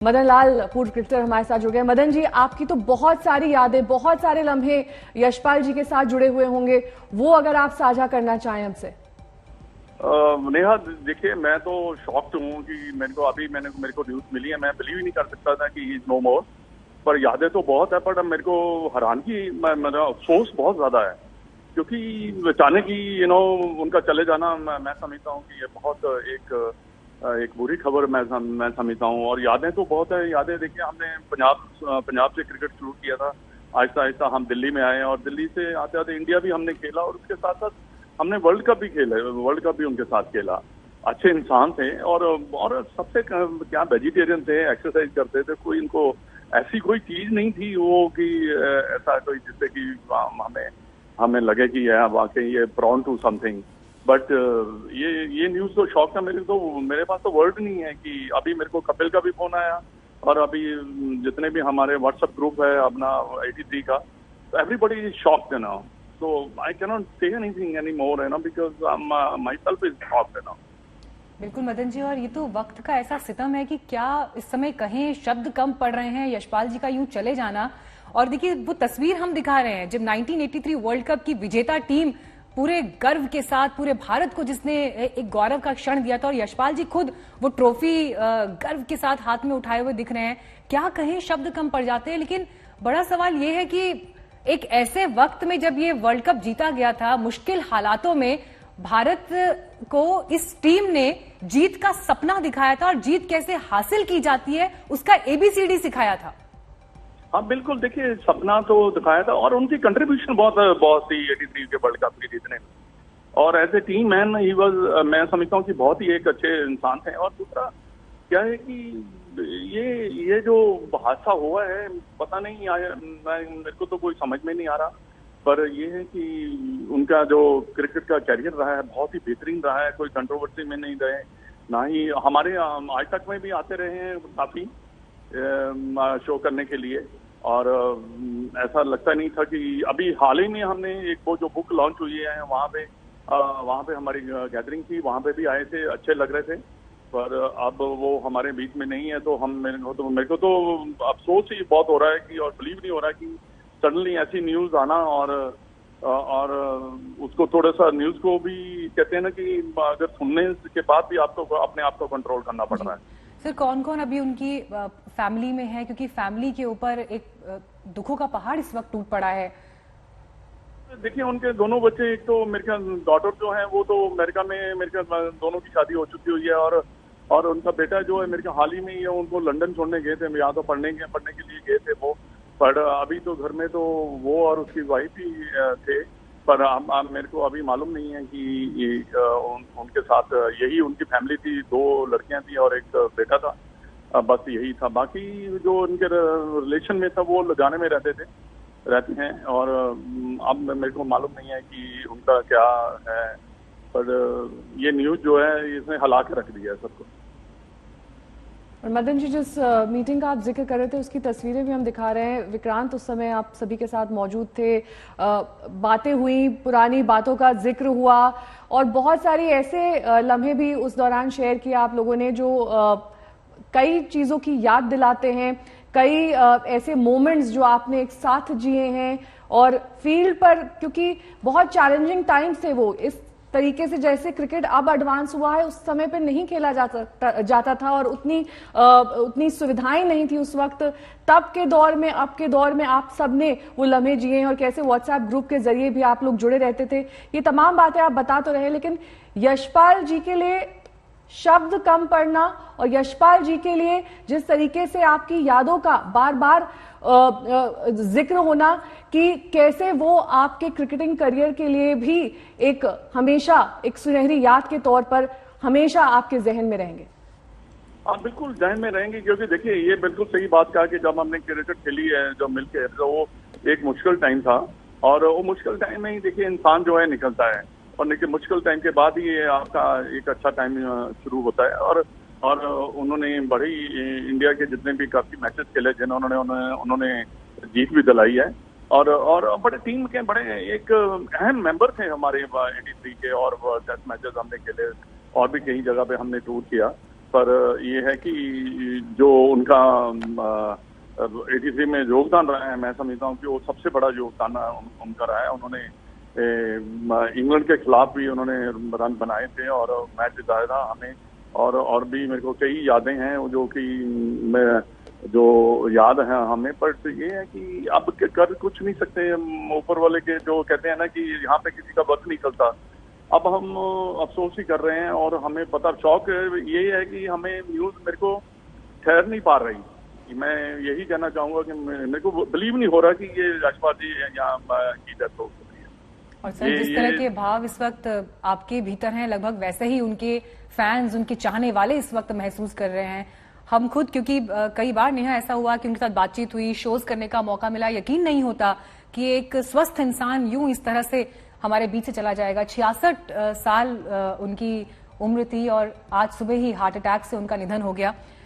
मदन लाल पूर्व क्रिकेटर हमारे साथ जुड़ गए। मदन जी, आपकी तो बहुत सारी यादें, बहुत सारे लम्हे यशपाल जी के साथ जुड़े हुए होंगे, वो अगर आप साझा करना चाहें हमसे। नेहा, देखिए, मैं तो शॉक्ड हूँ कि मेरे को न्यूज मिली है। मैं बिलीव ही नहीं कर सकता था कि ही इज नो मोर। पर यादें तो बहुत है, पर अब मेरे को हैरानगी, मेरा अफसोस बहुत ज्यादा है, क्योंकि अचानक ही उनका चले जाना, मैं समझता हूँ कि ये बहुत एक बुरी खबर मैं समझता हूँ। और यादें तो बहुत है। यादें देखिए, हमने पंजाब से क्रिकेट शुरू किया था, आहिस्ता आहिस्ता हम दिल्ली में आए, और दिल्ली से आते आते इंडिया भी हमने खेला, और उसके साथ साथ हमने वर्ल्ड कप भी खेला, वर्ल्ड कप भी उनके साथ खेला। अच्छे इंसान थे, और सबसे क्या वेजिटेरियन थे, एक्सरसाइज करते थे, कोई इनको ऐसी कोई चीज नहीं थी वो कि ऐसा कोई जिससे कि हमें लगे कि यह वाकई ये प्रॉन टू समथिंग। बट ये न्यूज तो शॉक था मेरे पास तो वर्ड नहीं है कि अभी मेरे को कपिल का भी फोन आया, और अभी जितने भी हमारे व्हाट्सएप ग्रुप है अपना 83 का, everybody is shocked now. So I cannot say anything anymore, because myself is shocked now. बिल्कुल मदन जी, और ये तो वक्त का ऐसा सितम है कि क्या इस समय कहें, शब्द कम पड़ रहे हैं यशपाल जी का यूं चले जाना। और देखिए, वो तस्वीर हम दिखा रहे हैं जब 1983 वर्ल्ड कप की विजेता टीम पूरे गर्व के साथ पूरे भारत को जिसने एक गौरव का क्षण दिया था, और यशपाल जी खुद वो ट्रॉफी गर्व के साथ हाथ में उठाए हुए दिख रहे हैं। क्या कहें, शब्द कम पड़ जाते हैं। लेकिन बड़ा सवाल ये है कि एक ऐसे वक्त में जब ये वर्ल्ड कप जीता गया था, मुश्किल हालातों में भारत को इस टीम ने जीत का सपना दिखाया था, और जीत कैसे हासिल की जाती है उसका ABCD सिखाया था। हाँ बिल्कुल, देखिए, सपना तो दिखाया था, और उनकी कंट्रीब्यूशन बहुत थी 83 के वर्ल्ड कप की जीतने में। और as a team man he was, मैं समझता हूँ कि बहुत ही एक अच्छे इंसान थे। और दूसरा क्या है कि ये जो हादसा हुआ है, पता नहीं मेरे को तो कोई समझ में नहीं आ रहा। पर ये है कि उनका जो क्रिकेट का कैरियर रहा है बहुत ही बेहतरीन रहा है, कोई कंट्रोवर्सी में नहीं रहे, ना ही हमारे आज तक में भी आते रहे हैं काफी शो करने के लिए। और ऐसा लगता नहीं था कि अभी हाल ही में हमने एक वो जो बुक लॉन्च हुई है वहाँ पे हमारी गैदरिंग थी, वहाँ पे भी आए थे, अच्छे लग रहे थे। पर अब वो हमारे बीच में नहीं है, तो मेरे को तो अफसोस ही बहुत हो रहा है कि, और बिलीव नहीं हो रहा है कि सडनली ऐसी न्यूज आना, और उसको थोड़ा सा न्यूज को भी कहते हैं ना कि अगर सुनने के बाद भी आपको अपने आप को कंट्रोल करना पड़ रहा है। सर, कौन कौन अभी उनकी फैमिली में है, क्योंकि फैमिली के ऊपर एक दुखों का पहाड़ इस वक्त टूट पड़ा है। देखिए, उनके दोनों बच्चे, एक तो मेरे ख्याल डॉटर जो है वो तो अमेरिका में, मेरे ख्याल दोनों की शादी हो चुकी हुई है, और उनका बेटा जो है मेरे ख्याल हाल ही में ही उनको लंदन छोड़ने गए थे, यहाँ तो पढ़ने के लिए गए थे वो। पर अभी तो घर में तो वो और उसकी वाइफ ही थे। पर मेरे को अभी मालूम नहीं है कि उनके साथ यही उनकी फैमिली थी, 2 लड़कियां थी और एक बेटा था, बस यही था। बाकी जो उनके रिलेशन में था वो लुधियाने में रहते हैं, और अब मेरे को मालूम नहीं है कि उनका क्या है। पर ये न्यूज जो है इसने हिला के रख दिया है सबको। और मदन जी, जिस मीटिंग का आप जिक्र कर रहे थे उसकी तस्वीरें भी हम दिखा रहे हैं। विक्रांत, उस समय आप सभी के साथ मौजूद थे, बातें हुई, पुरानी बातों का जिक्र हुआ, और बहुत सारी ऐसे लम्हे भी उस दौरान शेयर किए आप लोगों ने जो कई चीजों की याद दिलाते हैं, कई ऐसे मोमेंट्स जो आपने एक साथ जिए हैं। और फील्ड पर, क्योंकि बहुत चैलेंजिंग टाइम्स थे वो, इस तरीके से जैसे क्रिकेट अब एडवांस हुआ है उस समय पे नहीं खेला जाता था, और उतनी सुविधाएं नहीं थी उस वक्त। तब के दौर में, अब के दौर में आप सबने वो लम्हे जिए हैं, और कैसे व्हाट्सएप ग्रुप के जरिए भी आप लोग जुड़े रहते थे। ये तमाम बातें आप बता तो रहे, लेकिन यशपाल जी के लिए शब्द कम पड़ना, और यशपाल जी के लिए जिस तरीके से आपकी यादों का बार बार जिक्र होना, कि कैसे वो आपके क्रिकेटिंग करियर के लिए भी एक हमेशा एक सुनहरी याद के तौर पर हमेशा आपके जहन में रहेंगे। हाँ बिल्कुल जहन में रहेंगे, क्योंकि देखिए, ये बिल्कुल सही बात कहा कि जब हमने क्रिकेट खेली है जब मिलके, तो वो एक मुश्किल टाइम था, और वो मुश्किल टाइम में ही देखिए इंसान जो है निकलता है, और मुश्किल टाइम के बाद ही आपका एक अच्छा टाइम शुरू होता है। और उन्होंने बड़ी इंडिया के जितने भी काफी मैचेस खेले जिन्होंने उन्होंने जीत भी दिलाई है, और बड़े टीम के बड़े एक अहम मेंबर थे हमारे 83 के, और टेस्ट मैचेस हमने खेले, और भी कई जगह पे हमने टूर किया। पर ये है कि जो उनका 83 में योगदान रहा है, मैं समझता हूँ कि वो सबसे बड़ा योगदान उनका रहा है। उन्होंने इंग्लैंड के खिलाफ भी उन्होंने रन बनाए थे और मैच जिताया था हमें, और भी मेरे को कई यादें हैं जो कि मैं जो याद है हमें। पर ये है कि अब कर कुछ नहीं सकते, ऊपर वाले के जो कहते हैं ना कि यहाँ पे किसी का वक्त नहीं चलता। अब हम अफसोस ही कर रहे हैं और हमें पता, शौक ये है कि हमें न्यूज मेरे को ठहर नहीं पा रही। मैं यही कहना चाहूंगा कि मेरे को बिलीव नहीं हो रहा कि ये यशपाल जी यहाँ की डेथ हो गई है। और सर, जिस तरह के भाव इस वक्त आपके भीतर हैं, लगभग वैसे ही उनके फैंस, उनके चाहने वाले इस वक्त महसूस कर रहे हैं। हम खुद, क्योंकि कई बार नेहा ऐसा हुआ कि उनके साथ बातचीत हुई, शोज करने का मौका मिला, यकीन नहीं होता कि एक स्वस्थ इंसान यूं इस तरह से हमारे बीच से चला जाएगा। 66 साल उनकी उम्र थी और आज सुबह ही हार्ट अटैक से उनका निधन हो गया।